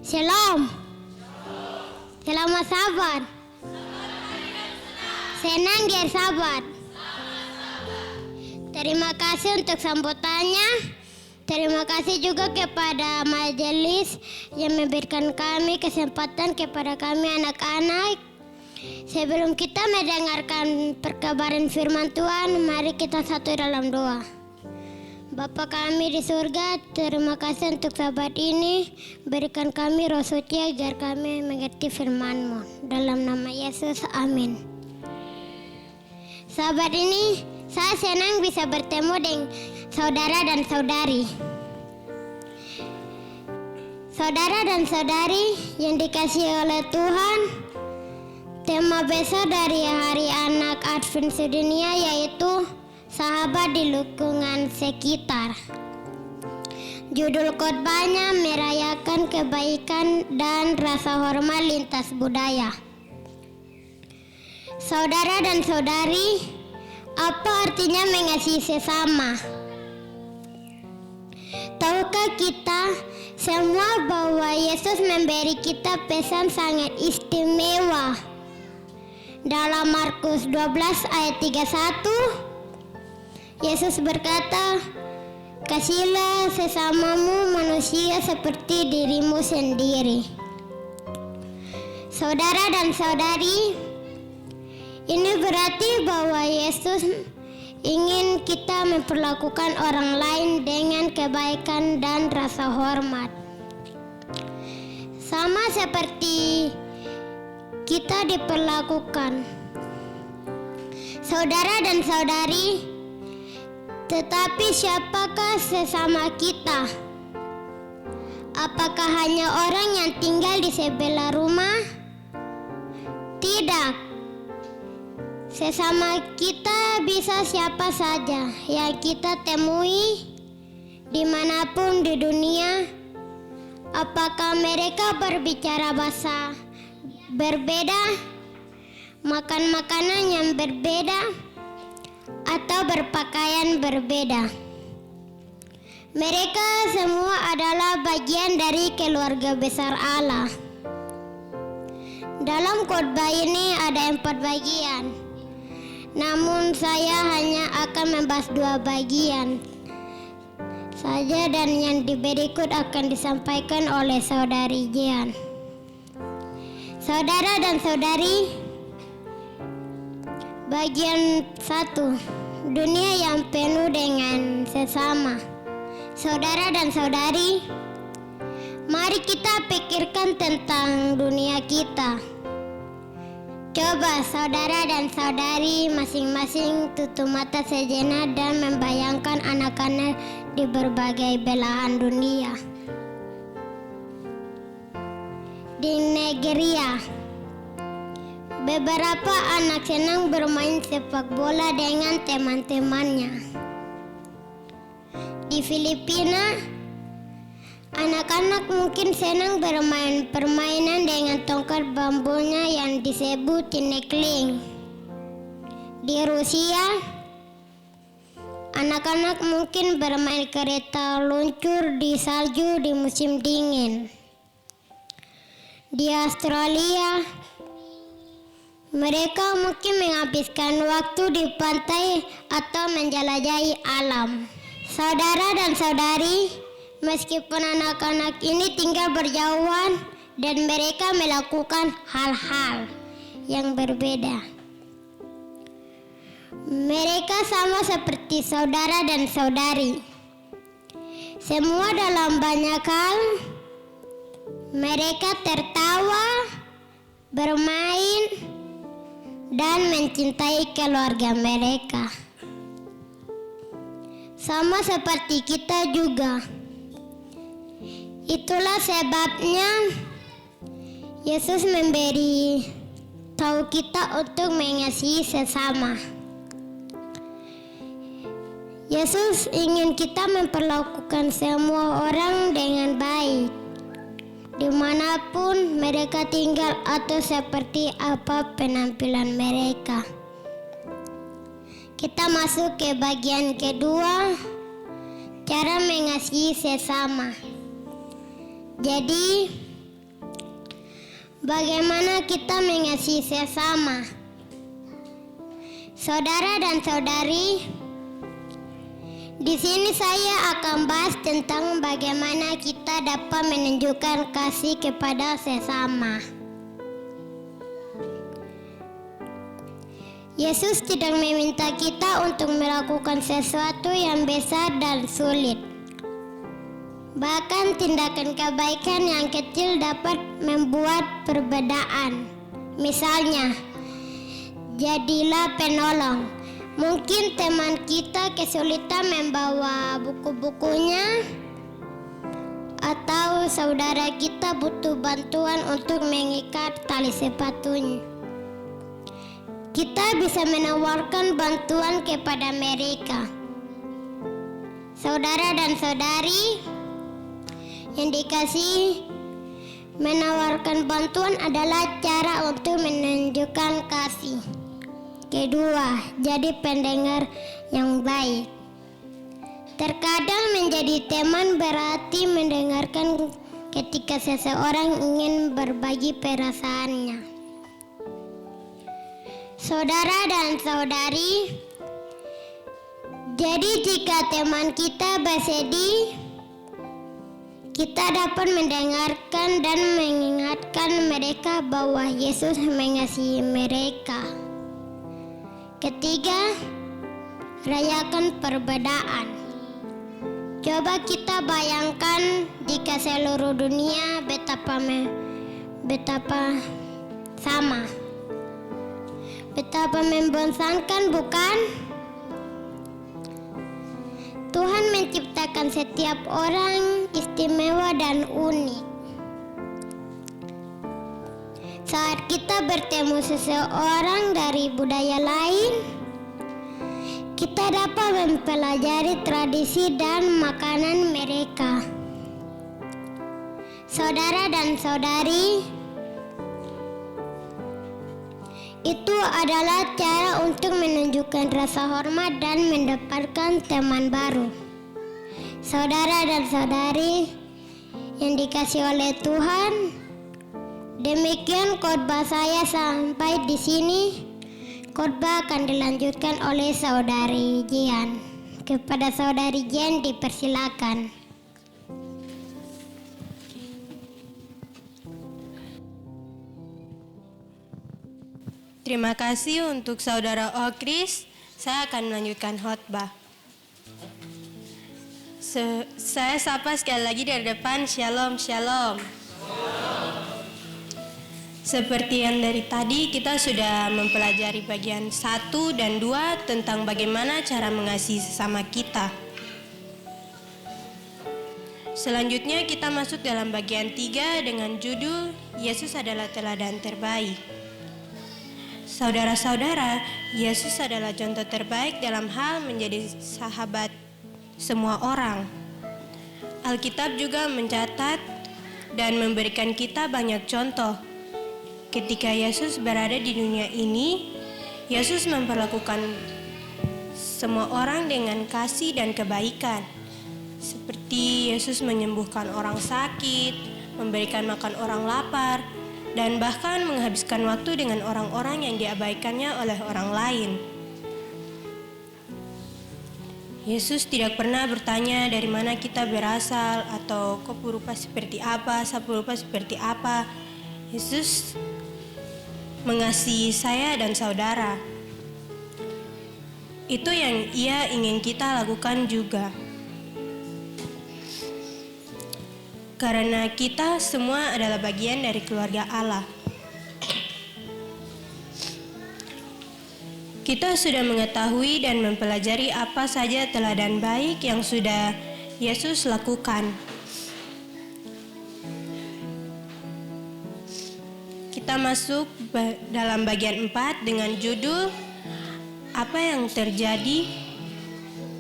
Shalom. Selamat Sabat. Senang dia Sabat. Terima kasih untuk sambutannya. Terima kasih juga kepada majelis yang memberikan kami kesempatan kepada kami anak-anak. Sebelum kita mendengarkan perkabaran firman Tuhan, mari kita satu dalam doa. Bapa kami di surga, terima kasih untuk sabat ini. Berikan kami roh suci agar kami mengerti firman-Mu. Dalam nama Yesus, amin. Sabat ini, saya senang bisa bertemu dengan saudara dan saudari. Saudara dan saudari yang dikasihi oleh Tuhan, tema besar dari Hari Anak Advent sedunia yaitu sahabat di lingkungan sekitar. Judul khotbahnya merayakan kebaikan dan rasa hormat lintas budaya. Saudara dan saudari, apa artinya mengasihi sesama? Tahukah kita semua bahwa Yesus memberi kita pesan sangat istimewa? Dalam Markus 12 ayat 31, Yesus berkata, "Kasihilah sesamamu manusia seperti dirimu sendiri." Saudara dan saudari, ini berarti bahwa Yesus ingin kita memperlakukan orang lain dengan kebaikan dan rasa hormat. Sama seperti kita diperlakukan. Saudara dan saudari, tetapi siapakah sesama kita? Apakah hanya orang yang tinggal di sebelah rumah? Tidak. Sesama kita bisa siapa saja yang kita temui dimanapun di dunia. Apakah mereka berbicara bahasa berbeda, makan makanan yang berbeda, atau berpakaian berbeda? Mereka semua adalah bagian dari keluarga besar Allah. Dalam khotbah ini ada 4 bagian. Namun saya hanya akan membahas 2 bagian saja dan yang berikut akan disampaikan oleh Saudari Jian. Saudara dan saudari, bagian 1, dunia yang penuh dengan sesama. Saudara dan saudari, mari kita pikirkan tentang dunia kita. Coba saudara dan saudari masing-masing tutup mata sejenak dan membayangkan anak-anak di berbagai belahan dunia. Di Nigeria, beberapa anak senang bermain sepak bola dengan teman-temannya. Di Filipina, anak-anak mungkin senang bermain permainan dengan tongkat bambunya yang disebut tinekling. Di Rusia, anak-anak mungkin bermain kereta luncur di salju di musim dingin. Di Australia, mereka mungkin menghabiskan waktu di pantai atau menjelajahi alam. Saudara dan saudari, meskipun anak-anak ini tinggal berjauhan dan mereka melakukan hal-hal yang berbeda, mereka sama seperti saudara dan saudari. Semua dalam banyak hal, mereka tertawa, bermain, dan mencintai keluarga mereka. Sama seperti kita juga. Itulah sebabnya Yesus memberi tahu kita untuk mengasihi sesama. Yesus ingin kita memperlakukan semua orang dengan baik, dimanapun mereka tinggal atau seperti apa penampilan mereka. Kita masuk ke bagian kedua, cara mengasihi sesama. Jadi, Bagaimana kita mengasihi sesama? Saudara dan saudari, di sini saya akan bahas tentang bagaimana kita dapat menunjukkan kasih kepada sesama. Yesus tidak meminta kita untuk melakukan sesuatu yang besar dan sulit. Bahkan tindakan kebaikan yang kecil dapat membuat perbedaan. Misalnya, jadilah penolong. Mungkin teman kita kesulitan membawa buku-bukunya, atau saudara kita butuh bantuan untuk mengikat tali sepatunya. Kita bisa menawarkan bantuan kepada mereka. Saudara dan saudari yang dikasihi, menawarkan bantuan adalah cara untuk menunjukkan kasih. Kedua, jadi pendengar yang baik. Terkadang menjadi teman berarti mendengarkan ketika seseorang ingin berbagi perasaannya. Saudara dan saudari, jadi jika teman kita bersedih, kita dapat mendengarkan dan mengingatkan mereka bahwa Yesus mengasihi mereka. Ketiga, rayakan perbedaan. Coba kita bayangkan jika seluruh dunia betapa sama. Betapa membosankan, bukan? Tuhan menciptakan setiap orang istimewa dan unik. Saat kita bertemu seseorang dari budaya lain, kita dapat mempelajari tradisi dan makanan mereka. Saudara dan saudari, itu adalah cara untuk menunjukkan rasa hormat dan mendapatkan teman baru. Saudara dan saudari yang dikasihi oleh Tuhan, demikian khotbah saya sampai di sini. Khotbah akan dilanjutkan oleh saudari Jian. Kepada saudari Jian dipersilakan. Terima kasih untuk saudara Okris. Saya akan melanjutkan khotbah. Saya sapa sekali lagi dari depan. Shalom, shalom. Seperti yang dari tadi kita sudah mempelajari bagian 1 dan 2 tentang bagaimana cara mengasihi sesama kita. Selanjutnya kita masuk dalam bagian 3 dengan judul Yesus adalah teladan terbaik. Saudara-saudara, Yesus adalah contoh terbaik dalam hal menjadi sahabat semua orang. Alkitab juga mencatat dan memberikan kita banyak contoh. Ketika Yesus berada di dunia ini, Yesus memperlakukan semua orang dengan kasih dan kebaikan. Seperti Yesus menyembuhkan orang sakit, memberikan makan orang lapar, dan bahkan menghabiskan waktu dengan orang-orang yang diabaikannya oleh orang lain. Yesus tidak pernah bertanya dari mana kita berasal atau kau berupa seperti apa, saya berupa seperti apa. Yesus mengasihi saya dan saudara. Itu yang Ia ingin kita lakukan juga. Karena kita semua adalah bagian dari keluarga Allah. Kita sudah mengetahui dan mempelajari apa saja teladan baik yang sudah Yesus lakukan. Kita masuk dalam bagian 4 dengan judul Apa yang terjadi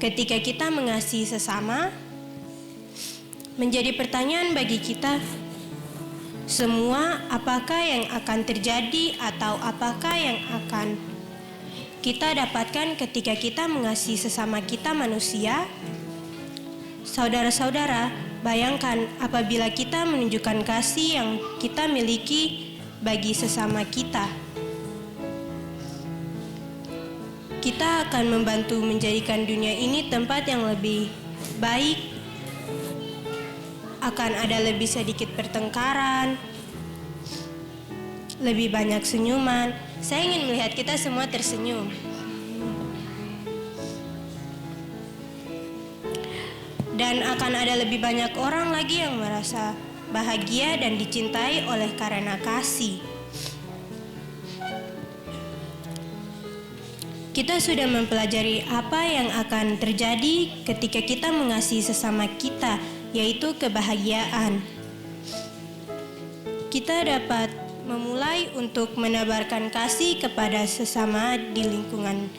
ketika kita mengasihi sesama? Menjadi pertanyaan bagi kita semua, apakah yang akan terjadi atau apakah yang akan kita dapatkan ketika kita mengasihi sesama kita manusia? Saudara-saudara, bayangkan apabila kita menunjukkan kasih yang kita miliki bagi sesama kita. Kita akan membantu menjadikan dunia ini tempat yang lebih baik. Akan ada lebih sedikit pertengkaran, lebih banyak senyuman. Saya ingin melihat kita semua tersenyum. Dan akan ada lebih banyak orang lagi yang merasa bahagia dan dicintai oleh karena kasih. Kita sudah mempelajari apa yang akan terjadi ketika kita mengasihi sesama kita, yaitu kebahagiaan. Kita dapat memulai untuk menebarkan kasih kepada sesama di lingkungan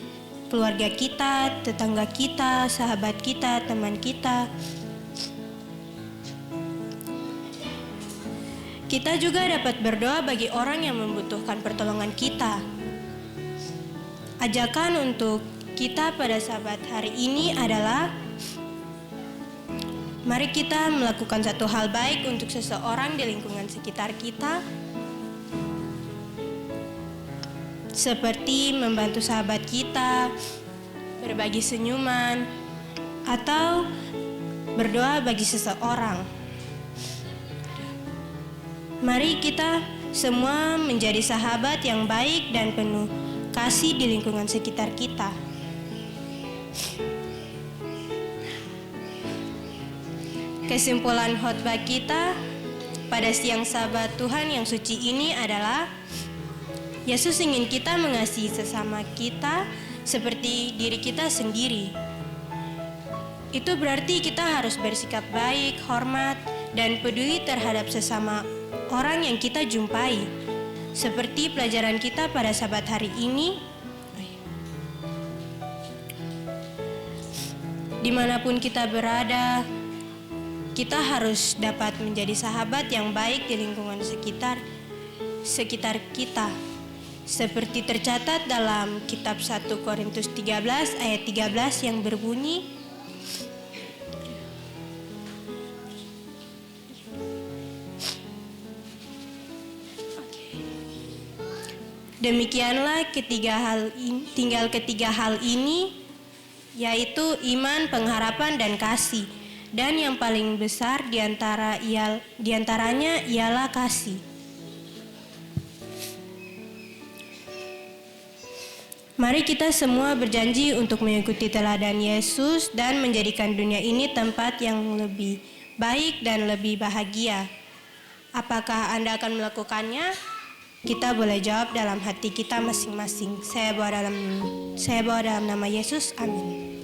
keluarga kita, tetangga kita, sahabat kita, teman kita. Kita juga dapat berdoa bagi orang yang membutuhkan pertolongan kita. Ajakan untuk kita pada Sabat hari ini adalah mari kita melakukan satu hal baik untuk seseorang di lingkungan sekitar kita, seperti membantu sahabat kita, berbagi senyuman, atau berdoa bagi seseorang. Mari kita semua menjadi sahabat yang baik dan penuh kasih di lingkungan sekitar kita. Kesimpulan khotbah kita pada siang Sabat Tuhan yang suci ini adalah Yesus ingin kita mengasihi sesama kita seperti diri kita sendiri. Itu berarti kita harus bersikap baik, hormat, dan peduli terhadap sesama orang yang kita jumpai. Seperti pelajaran kita pada Sabat hari ini, dimanapun kita berada, kita harus dapat menjadi sahabat yang baik di lingkungan sekitar kita. Seperti tercatat dalam kitab 1 Korintus 13 ayat 13 yang berbunyi, demikianlah tinggal ketiga hal ini, yaitu iman, pengharapan, dan kasih. Dan yang paling besar diantaranya ialah kasih. Mari kita semua berjanji untuk mengikuti teladan Yesus dan menjadikan dunia ini tempat yang lebih baik dan lebih bahagia. Apakah Anda akan melakukannya? Kita boleh jawab dalam hati kita masing-masing. Saya bawa dalam nama Yesus. Amin.